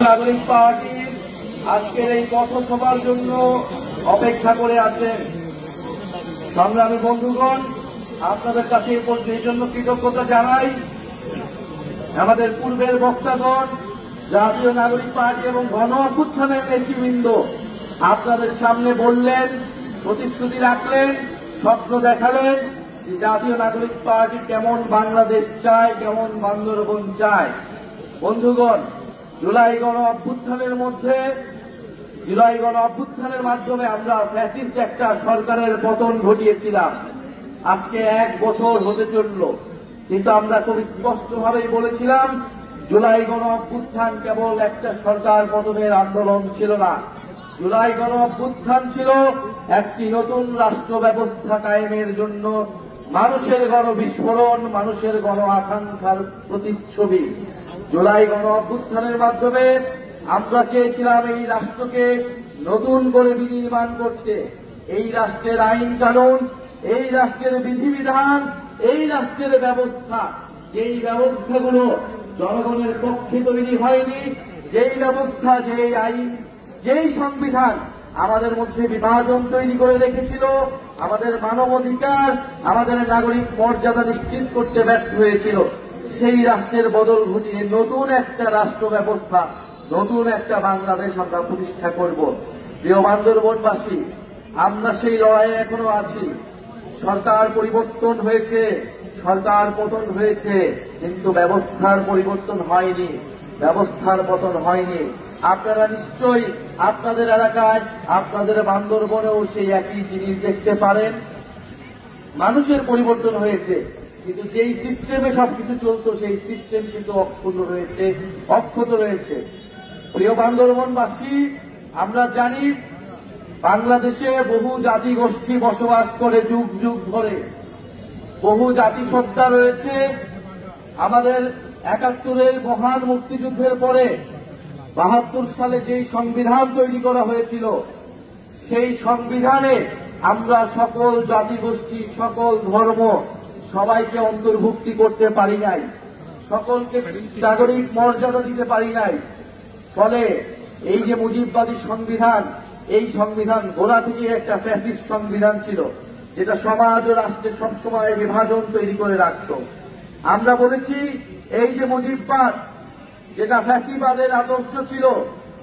নাগরিক পার্টির আজকের এই পথসভার জন্য অপেক্ষা করে আছেন। সংগ্রামী বন্ধুগণ, আপনাদের কাছে এই জন্য কৃতজ্ঞতা জানাই। আমাদের পূর্বের বক্তাগণ, জাতীয় নাগরিক পার্টি এবং গণ অভ্যুত্থানের নেতৃবৃন্দ আপনাদের সামনে বললেন, প্রতিশ্রুতি রাখলেন, স্বপ্ন দেখালেন যে জাতীয় নাগরিক পার্টি কেমন বাংলাদেশ চায়, কেমন বান্দরবন চায়। বন্ধুগণ, জুলাই গণ অভ্যুত্থানের মাধ্যমে আমরা ফ্যাসিস্ট একটা সরকারের পতন ঘটিয়েছিলাম। আজকে 1 বছর হতে চলল, কিন্তু আমরা খুব স্পষ্টভাবেই বলেছিলাম জুলাই গণ অভ্যুত্থান কেবল একটা সরকার পতনের আন্দোলন ছিল না। জুলাই গণ অভ্যুত্থান ছিল একটি নতুন রাষ্ট্র ব্যবস্থা কায়েমের জন্য মানুষের গণবিস্ফোরণ, মানুষের গণ আকাঙ্ক্ষার প্রতিচ্ছবি। জুলাই গণ অভ্যুত্থানের মাধ্যমে আমরা চেয়েছিলাম এই রাষ্ট্রকে নতুন করে বিনির্মাণ করতে। এই রাষ্ট্রের আইন কানুন, এই রাষ্ট্রের বিধিবিধান, এই রাষ্ট্রের ব্যবস্থা, যেই ব্যবস্থাগুলো জনগণের পক্ষে তৈরি হয়নি, যেই ব্যবস্থা, যেই আইন, যেই সংবিধান আমাদের মধ্যে বিভাজন তৈরি করে রেখেছিল, আমাদের মানবাধিকার, আমাদের নাগরিক মর্যাদা নিশ্চিত করতে ব্যর্থ হয়েছিল, সেই রাষ্ট্রের বদল ঘটিয়ে নতুন একটা রাষ্ট্র ব্যবস্থা, নতুন একটা বাংলাদেশ আমরা প্রতিষ্ঠা করব। প্রিয় বান্দরবনবাসী, আমরা সেই লড়াইয়ে এখনো আছি। সরকার পরিবর্তন হয়েছে, সরকার পতন হয়েছে, কিন্তু ব্যবস্থার পরিবর্তন হয়নি, ব্যবস্থার পতন হয়নি। আপনারা নিশ্চয়ই আপনাদের এলাকায়, আপনাদের বান্দরবনেও সেই একই জিনিস দেখতে পারেন। মানুষের পরিবর্তন হয়েছে, কিন্তু যেই সিস্টেমে সবকিছু চলত সেই সিস্টেম কিন্তু অক্ষুণ্ণ রয়েছে, অক্ষত রয়েছে। প্রিয় বান্দরবনবাসী, আমরা জানি বাংলাদেশে বহু জাতি গোষ্ঠী বসবাস করে যুগ যুগ ধরে, বহু জাতিসত্তা রয়েছে। আমাদের 71-এর মহান মুক্তিযুদ্ধের পরে 72 সালে যেই সংবিধান তৈরি করা হয়েছিল, সেই সংবিধানে আমরা সকল জাতিগোষ্ঠী, সকল ধর্ম, সবাইকে অন্তর্ভুক্তি করতে পারি নাই, সকলকে নাগরিক মর্যাদা দিতে পারি নাই। ফলে এই যে মুজিববাদী সংবিধান, এই সংবিধান গোড়া থেকে একটা ফ্যাসিস্ট সংবিধান ছিল, যেটা সমাজ ও রাষ্ট্রের সবসময় বিভাজন তৈরি করে রাখত। আমরা বলেছি এই যে মুজিববাদ, যেটা ফ্যাসিবাদের আদর্শ ছিল,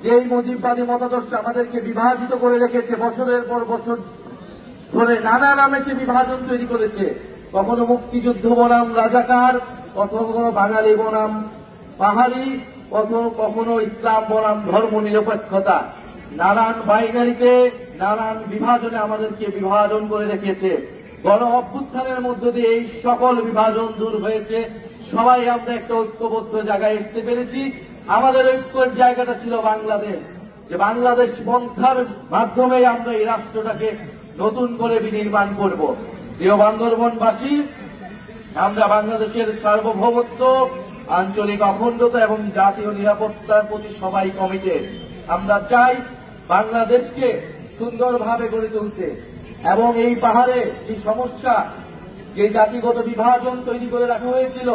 যে এই মুজিববাদী মতাদর্শ আমাদেরকে বিভাজিত করে রেখেছে, বছরের পর বছর ধরে নানা নামে সে বিভাজন তৈরি করেছে। কখনো মুক্তিযুদ্ধ বনাম রাজাকার, কখনো বাঙালি বনাম পাহাড়ি, কখনো ইসলাম বনাম ধর্ম নিরপেক্ষতা, নানান বাইনারিতে, নানান বিভাজনে আমাদেরকে বিভাজন করে রেখেছে। গণ অভ্যুত্থানের মধ্য দিয়ে এই সকল বিভাজন দূর হয়েছে। সবাই আমরা একটা ঐক্যবদ্ধ জায়গায় আসতে পেরেছি। আমাদের ঐক্যের জায়গাটা ছিল বাংলাদেশ, যে বাংলাদেশ পন্থার মাধ্যমে আমরা এই রাষ্ট্রটাকে নতুন করে বিনির্মাণ করব। প্রিয় বান্দরবনবাসী, আমরা বাংলাদেশের সার্বভৌমত্ব, আঞ্চলিক অখণ্ডতা এবং জাতীয় নিরাপত্তার প্রতি সবাই কমিটেড। আমরা চাই বাংলাদেশকে সুন্দরভাবে গড়ে তুলতে, এবং এই পাহাড়ে যে সমস্যা, যে জাতিগত বিভাজন তৈরি করে রাখা হয়েছিল,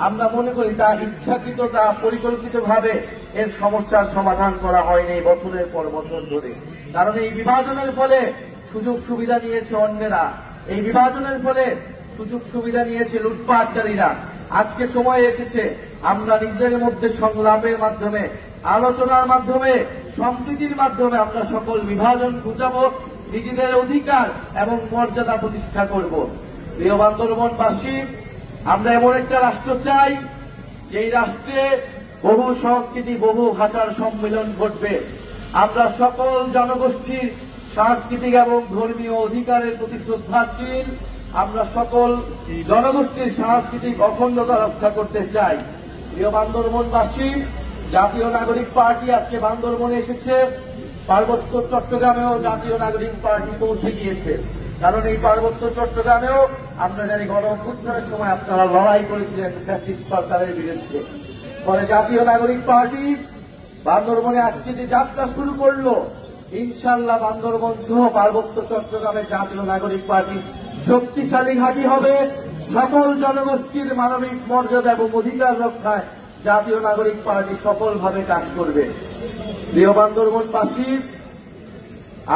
আমরা মনে করি তা ইচ্ছাকৃত, তা পরিকল্পিতভাবে এর সমস্যার সমাধান করা হয়নি বছরের পর বছর ধরে। কারণ এই বিভাজনের ফলে সুযোগ সুবিধা নিয়েছে অন্যেরা, এই বিভাজনের ফলে সুযোগ সুবিধা নিয়েছে লুটপাটকারীরা। আজকে সময় এসেছে আমরা নিজেদের মধ্যে সংলাপের মাধ্যমে, আলোচনার মাধ্যমে, সম্প্রীতির মাধ্যমে আমরা সকল বিভাজন ঘুচাবো, নিজেদের অধিকার এবং মর্যাদা প্রতিষ্ঠা করব। প্রিয় বান্দরবনবাসী, আমরা এমন একটা রাষ্ট্র চাই, যেই রাষ্ট্রে বহু সংস্কৃতি, বহু ভাষার সম্মিলন ঘটবে। আমরা সকল জনগোষ্ঠীর সাংস্কৃতিক এবং ধর্মীয় অধিকারের প্রতি শ্রদ্ধাশীল। আমরা সকল জনগোষ্ঠীর সাংস্কৃতিক অখণ্ডতা রক্ষা করতে চাই। প্রিয় বান্দরবনবাসী, জাতীয় নাগরিক পার্টি আজকে বান্দরবনে এসেছে, পার্বত্য চট্টগ্রামেও জাতীয় নাগরিক পার্টি পৌঁছে গিয়েছে। কারণ এই পার্বত্য চট্টগ্রামেও আমরা জানি গণ অভ্যুত্থানের সময় আপনারা লড়াই করেছিলেন ফ্যাসিস্ট সরকারের বিরুদ্ধে। ফলে জাতীয় নাগরিক পার্টি বান্দরবনে আজকে যে যাত্রা শুরু করলো, ইনশাল্লাহ বান্দরবন সহ পার্বত্য চট্টগ্রামে জাতীয় নাগরিক পার্টি শক্তিশালী ঘাঁটি হবে। সকল জনগোষ্ঠীর মানবিক মর্যাদা এবং অধিকার রক্ষায় জাতীয় নাগরিক পার্টি সফলভাবে কাজ করবে। প্রিয় বান্দরবনবাসী,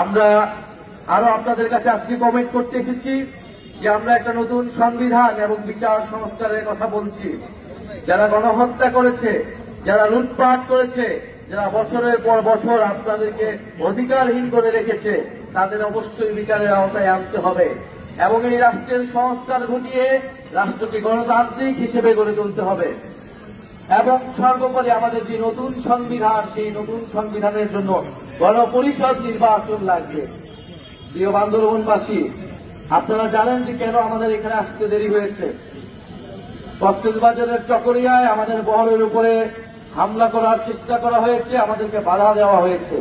আমরা আরো আপনাদের কাছে আজকে কমেন্ট করতে এসেছি যে আমরা একটা নতুন সংবিধান এবং বিচার সংস্কারের কথা বলছি। যারা গণহত্যা করেছে, যারা লুটপাট করেছে, যারা বছরের পর বছর আপনাদেরকে অধিকারহীন করে রেখেছে, তাদের অবশ্যই বিচারের আওতায় আনতে হবে এবং এই রাষ্ট্রের সংস্কার ঘটিয়ে রাষ্ট্রকে গণতান্ত্রিক হিসেবে গড়ে তুলতে হবে। এবং সর্বোপরি আমাদের যে নতুন সংবিধান, সেই নতুন সংবিধানের জন্য গণপরিষদ নির্বাচন লাগবে। প্রিয় বান্দরবনবাসী, আপনারা জানেন যে কেন আমাদের এখানে আসতে দেরি হয়েছে। কক্সবাজারের চকরিয়ায় আমাদের বহরের উপরে হামলা করার চেষ্টা করা হয়েছে, আমাদেরকে বাধা দেওয়া হয়েছে।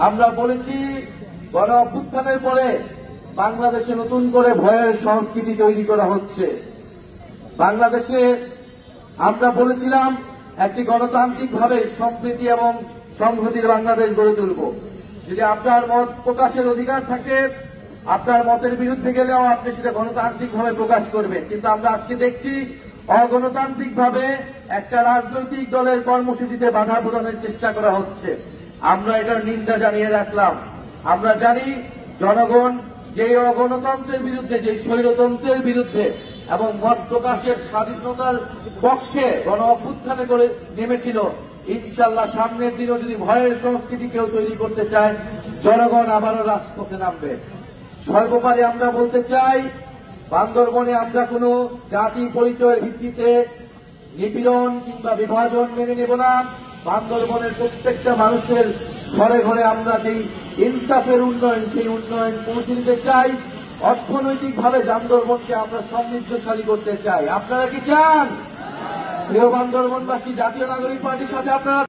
আমরা বলেছি গণ অভ্যুত্থানের পরে বাংলাদেশে নতুন করে ভয়ের সংস্কৃতি তৈরি করা হচ্ছে। বাংলাদেশে আমরা বলেছিলাম একটি গণতান্ত্রিকভাবে সম্প্রীতি এবং সংহতির বাংলাদেশ গড়ে তুলব। যদি আপনার মত প্রকাশের অধিকার থাকে, আপনার মতের বিরুদ্ধে গেলেও আপনি সেটা গণতান্ত্রিকভাবে প্রকাশ করবেন। কিন্তু আমরা আজকে দেখছি অগণতান্ত্রিকভাবে একটা রাজনৈতিক দলের কর্মসূচিতে বাধা প্রদানের চেষ্টা করা হচ্ছে। আমরা এটার নিন্দা জানিয়ে রাখলাম। আমরা জানি জনগণ যে অগণতন্ত্রের বিরুদ্ধে, যে স্বৈরতন্ত্রের বিরুদ্ধে এবং মত প্রকাশের স্বাধীনতার পক্ষে গণ অভ্যুত্থানে করে নেমেছিল, ইনশাল্লাহ সামনের দিনও যদি ভয়ের সংস্কৃতি কেউ তৈরি করতে চায়, জনগণ আবারও রাজপথে নামবে। সর্বোপরি আমরা বলতে চাই, বান্দরবনে আমরা কোনো জাতি পরিচয়ের ভিত্তিতে নিপীড়ন কিংবা বিভাজন মেনে নেব না। বান্দরবনের প্রত্যেকটা মানুষের ঘরে ঘরে আমরা যেই ইনসাফের উন্নয়ন, সেই উন্নয়ন পৌঁছে দিতে চাই। অর্থনৈতিকভাবে বান্দরবনকে আমরা সমৃদ্ধশালী করতে চাই। আপনারা কি চান? প্রিয় বান্দরবনবাসী, জাতীয় নাগরিক পার্টির সাথে আপনারা